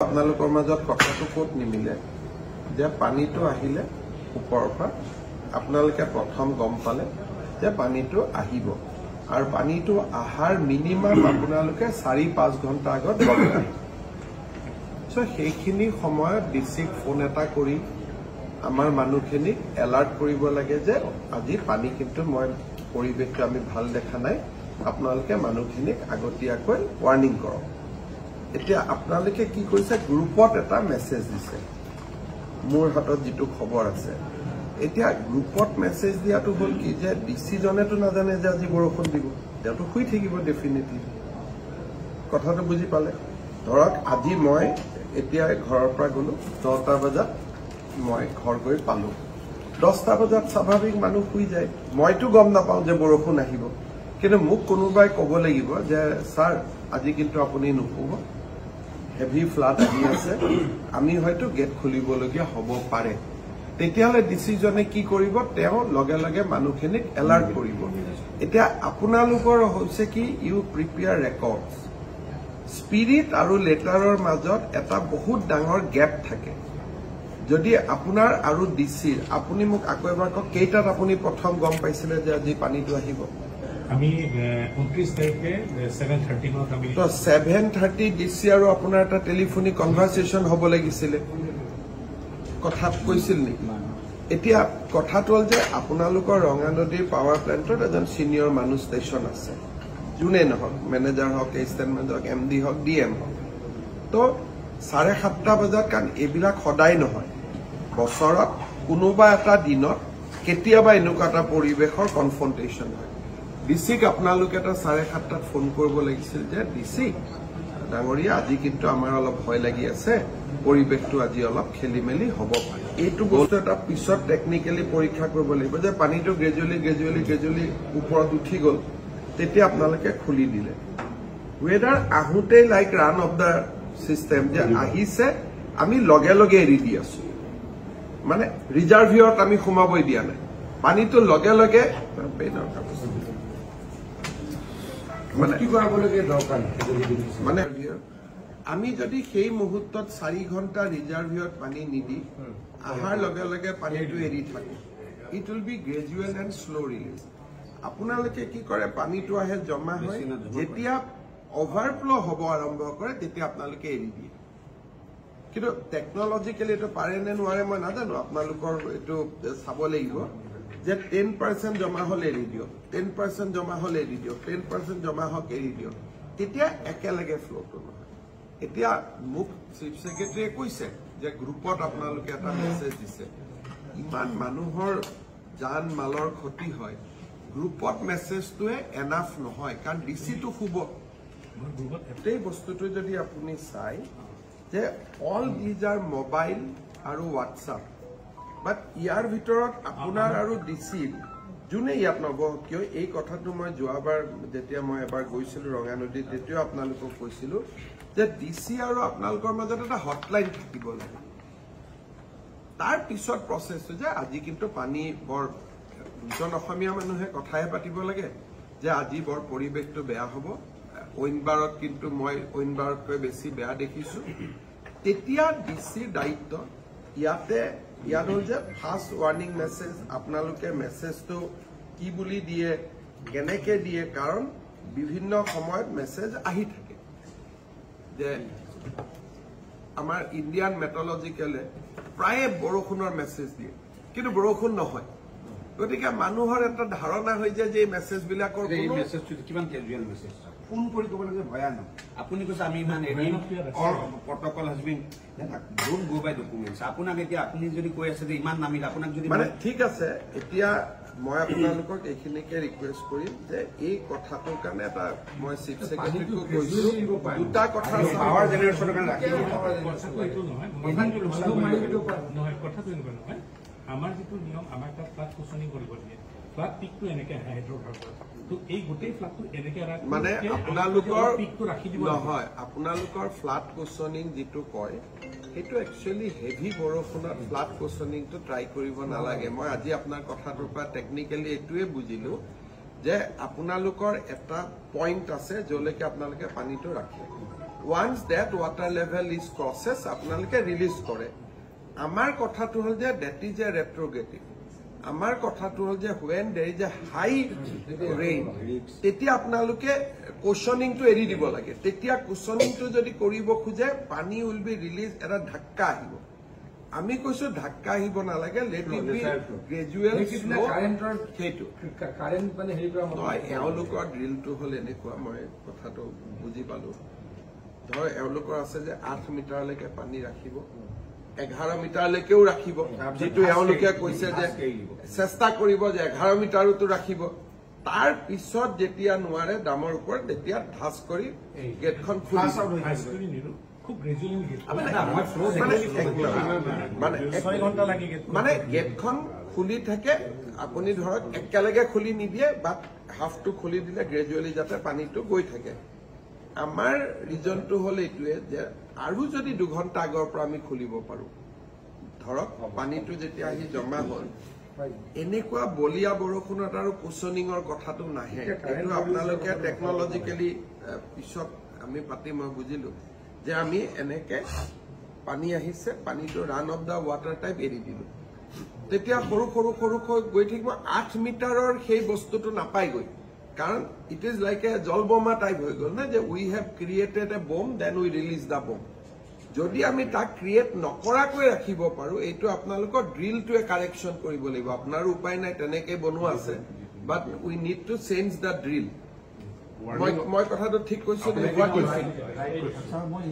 আপোনালোকৰ মাজত কথাটো ক'ত নিমিলে যে পানীটো আহিলে ওপৰৰ পৰা আপোনালোকে প্ৰথম গম পালে যে পানীটো আহিব আৰু পানীটো আহাৰ মিনিমাম আপোনালোকে 4-5 ঘণ্টা আগত গম পায় সো সেইখিনি সময়ত ডিসিক ফোন এটা কৰি আমাৰ মানুহখিনিক এলাৰ্ট কৰিব লাগে যে আজি পানী কিন্তু মই পৰিৱেশটো আমি ভাল দেখা নাই আপোনালোকে মানুহখিনিক আগতীয়াকৈ ওয়াৰ্নিং কৰক এতিয়া আপোনালোকে কি কৰিছে গ্ৰুপত এটা মেছেজ দিছে মোৰ হাতত যেটো খবৰ আছে এতিয়া গ্ৰুপত মেছেজ দিয়াটো হল কি যে ডিসি জনেটো নাজানে যে আজি বৰষুণ দিব যেটো খুই থাকিব ডেফিনেটলি কথাটো বুজি পালে ধৰক আজি মই এতিয়া ঘৰৰ পৰা গলো 10টা বজাত মই ঘৰ গৈ পালো 10টা বজাত স্বাভাৱিক মানুহ শুই যায় মইতো গম নাপাওঁ যে বৰষুণ আহিব কিন্তু মোক কোনোবাই ক'ব লাগিব যে স্যাৰ আজি কিন্তু আপুনি নুশুব হেভি ফ্লাড আহি আছে আমি হয়তো গেট খুলিবলগীয়া হ'ব পাৰে তেতিয়ালে ডিসিজনে কি কৰিব তেওঁ লগে লগে মানুহখিনিক এলাৰ্ট কৰিব এতিয়া আপোনালোকৰ হৈছে কি ইউ প্ৰিপেয়াৰ ৰেকৰ্ডছ স্পিৰিট আৰু লেটাৰৰ মাজত এটা বহুত ডাঙৰ গ্যাপ থাকে যদি আপোনাৰ আৰু ডিসিৰ আপুনি মোক আকৌ এবাৰ ক কেইটাত আপুনি প্ৰথম গম পাইছিলে যে আজি পানীটো আহিব আমি 29 তাৰিখে 7:30 মানত আমি তো 7:30 ডিসি আৰু আপোনাৰ এটা টেলিফোনিক কনভাৰসেশন হ'ব লাগিছিল কথা কৈছিল নি এতিয়া কথাটো হল যে আপোনালোকৰ ৰঙানদীৰ পাৱাৰ প্লান্টত এজন সিনিয়ৰ মানুহ ষ্টেচন আছে জুনে নহক মেনেজাৰ হক এছিষ্টেণ্ট মেনেজাৰ এমডি হক ডিএম হক তো 7:30 বজাত কাৰণ এইবিলাক সদায় নহয় বছৰত কোনোবা এটা দিনত কেতিয়াবা এনেকুৱা এটা পৰিৱেশৰ কনফ্ৰণ্টেশ্যন হয় ডিসিক আপোনালোকে এটা 7:30 ফোন কৰিব লাগিছিল যে ডিসি ডাঙৰীয়া আজি কিন্তু আমাৰ অলপ ভয় লাগি আছে পৰিৱেশটো আজি অলপ খেলিমেলি হ'ব পাৰে এইটো বস্তু এটা পিছত টেকনিক্যালি পৰীক্ষা কৰিব লাগিব যে পানীটো গ্ৰেজুৱেলি ওপৰত উঠি গ'ল তেতিয়া আপোনালোকে খুলি দিলে ৱেডাৰ আহুতে like run of the system যে আহিছে আমি লগে লগে এৰি দি আছো মানে ৰিজাৰ্ভিয়ৰত আমি সোমাবই দিয়া নাই পানীটো লগে লগে মানে আমি যদি সেই মুহূৰ্তত 4 ঘণ্টা ৰিজাৰ্ভিয়ত পানী নিদি আহাৰ লগে লগে পানীটো এৰি থাকো it will be gradual and slow release আপোনালোকে কি কৰে পানীটো আহে জমা হয় যেতিয়া অভাৰফ্লো হ'ব আৰম্ভ কৰে তেতিয়া আপোনালোকে এৰি দিয়ে কিন্তু টেকনলজিক্যালি এটো পাৰে নে নোৱাৰে মই নাজানো আপোনালোকৰ এটো চাব লাগিব যে 10% জমা হলে এৰি দিও 10% জমা হলে এৰি দিও 10% জমা হক এৰি দিও তেতিয়া একেলগে ফ্লোটো নহয় এতিয়া মুখ চিফ সেক্ৰেটাৰীয়ে কৈছে যে গ্ৰুপত আপোনালোকে এটা মেছেজ দিছে ইমান মানুহৰ জান মালৰ ক্ষতি হয় গ্ৰুপত মেছেজটোৱে এনাফ নহয় কাৰণ ডিসিটো খুব এই বস্তুটো যদি আপুনি চাই যে অল দিজ আৰ মোবাইল আৰু হোৱাটছআপ বাট ইয়াৰ ভিতৰত আপোনাৰ আৰু ডিসিৰ যোনে ইয়াত নব কিয় এই কথাটো মই যোৱাবাৰ যেতিয়া মই এবাৰ গৈছিলো ৰঙানদীত তেতিয়াও আপোনালোকক কৈছিলো যে ডিসি আৰু আপোনালোকৰ মাজত এটা হটলাইন থাকিব লাগে তাৰ পিছত প্ৰসেসটো যে আজি কিন্তু পানী বৰ দুজন অসমীয়া মানুহে কথাই পাতিব লাগে যে আজি বৰ পৰিৱেশটো বেয়া হ'ব অইনবাৰত কিন্তু মই অইনবাৰতকৈ বেছি বেয়া দেখিছো তেতিয়া ডিসিৰ দায়িত্ব ইয়াতে ইয়াত হল যে ফাৰ্ষ্ট ৱাৰ্নিং মেছেজ আপোনালোকে মেছেজটো কি বুলি দিয়ে কেনেকে দিয়ে কাৰণ বিভিন্ন সময়ত মেছেজ আহি থাকে যে আমাৰ ইণ্ডিয়ান মেট্ৰলজিকেলে প্ৰায় বৰষুণৰ মেছেজ দিয়ে কিন্তু বৰষুণ নহয় গতিকে মানুহৰ এটা ধাৰণা হৈ যায় যে এই মেছেজ বিলাকৰ এই মেছেজটো কিমান কেজুৱেল মেছেজ ফোন কৰি ক'ব লাগে ভয়ানক আপুনি কৈছে আমি ইমান protocol has been don't go by documents আপোনাক এতিয়া আপুনি যদি কৈ আছে যে ইমান নামিল আপোনাক যদি মানে ঠিক আছে এতিয়া মই আপোনালোকক এইখিনিকে ৰিকুৱেষ্ট কৰিম যে এই কথাটোৰ কাৰণে এটা মই চিফ সেক্ৰেটাৰীকো কৈছো দুটা কথা পাৱাৰ জেনেৰেশ্যনৰ কাৰণে ৰাখিব কথাটো এনেকুৱা নহয় আমাৰ যিটো নিয়ম আমাৰ এটা ফ্লাড কুচনিং কৰিব দিয়ে ফ্লাড পিকটো এনেকে আহে হাইড্ৰ'ভাৰ্বৰ তো এই গোটেই ফ্লাডটো এনেকে মানে আপোনালোকৰ পিকটো ৰাখি দিব নহয় আপোনালোকৰ ফ্লাড কুচনিং যিটো কয় সেইটো একচুৱেলি হেভি বৰষুণত ফ্লাড কুচনিংটো ট্ৰাই কৰিব নালাগে মই আজি আপোনাৰ কথাটোৰ পৰা টেকনিক্যালি এইটোৱে বুজিলো যে আপোনালোকৰ এটা পইণ্ট আছে যলৈকে আপোনালোকে পানীটো ৰাখে once that water level is crosses আপোনালোকে ৰিলিজ কৰে আমাৰ কথাটো হল যে that is a retrograde আমাৰ কথাটো হল যে when there is a high rain তেতিয়া আপোনালোকে কুশনিংটো এৰি দিব লাগে তেতিয়া কুশনিংটো যদি কৰিব খুজে পানী will be release এটা ধাক্কা আহিব আমি কৈছো ধাক্কা আহিব নালাগে let it be gradual slow সেইটো কারেন্ট মানে হেৰি কৰা নহয় এওঁলোকৰ ড্ৰিলটো হল এনেকুৱা মই কথাটো বুজি পালো ধৰ এওঁলোকৰ আছে যে 8 মিটাৰলৈকে পানী ৰাখিব 11 মিটাৰলৈকেও ৰাখিব যেটো এওঁলোকে কৈছে যে চেষ্টা কৰিব যে 11 মিটাৰতো ৰাখিব তাৰ পিছত যেতিয়া নোৱাৰে দামৰ ওপৰত তেতিয়া ধাস কৰি গেটখন খুলি খুব গ্ৰেজুৱেলি গেট মানে গেটখন খুলি থাকে আপুনি ধৰক একেলগে খুলি নিদিয়ে বা হাফটো খুলি দিলে গ্ৰেজুৱেলি যাতে পানীটো গৈ থাকে আমাৰ ৰিজনটো হল এইটোৱে যে আৰু যদি 2 ঘণ্টা আগৰ পৰা আমি খুলিব পাৰো ধৰক পানীটো যেতিয়া আহি জমা হ'ল এনেকুৱা বলিয়া বৰষুণত আৰু কুশনিংৰ কথাটো নাহে এইটো আপোনালোকে টেকনলজিক্যালি পিছত আমি পাতি মই বুজিলো যে আমি এনেকে পানী আহিছে পানীটো run of da water type এৰি দিলো তেতিয়া সৰু সৰু সৰু গৈ থাকিব 8 মিটাৰৰ সেই বস্তুটো নাপাই গৈ কাৰণ ইট ইজ লাইক এ জলবোমা টাইপ হৈ গল না যে উই হ্যাভ ক্ৰিয়েটেড এ বম দেন উই ৰিলিজ দা বম যদি আমি তাক ক্ৰিয়েট নকৰাকৈ ৰাখিব পাৰো এইটো আপোনালোকৰ ড্ৰিলটোৱে কাৰেকশ্যন কৰিব লাগিব আপোনাৰ উপায় নাই তেনেকে বনোৱা আছে but we need to change the drill মই কথাটো ঠিক কৈছো নে হোৱাট ইউ মই